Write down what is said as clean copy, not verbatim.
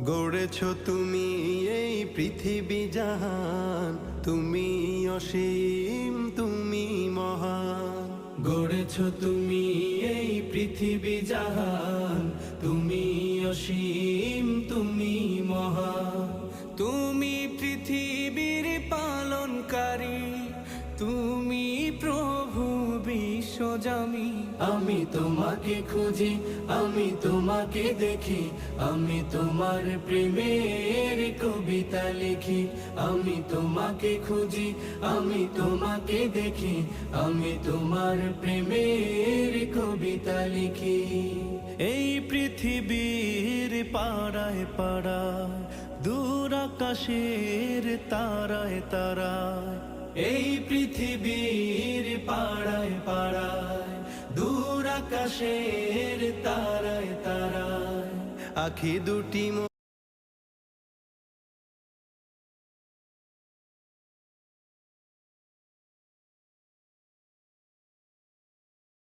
গড়েছ তুমি এই পৃথিবী জাহান, তুমি অসীম তুমি মহান। গড়েছ তুমি এই পৃথিবী জাহান, তুমি অসীম তুমি মহান। তুমি পৃথিবীর পালনকারী, তুমি প্রভু বিশ্বজামি। আমি তোমাকে খুঁজি, আমি তোমাকে দেখি, আমি তোমার প্রেমের কবিতা লিখি। আমি তোমাকে খুঁজি, আমি তোমাকে দেখি, আমি তোমার প্রেমের কবিতা লিখি। এই পৃথিবীর পাড়ায় পাড়ায়, দূর আকাশের তারায় তারায়। এই পৃথিবীর পাড়ায় পাড়ায়, দূর আকাশের তারায় তারায়। আখি দুটি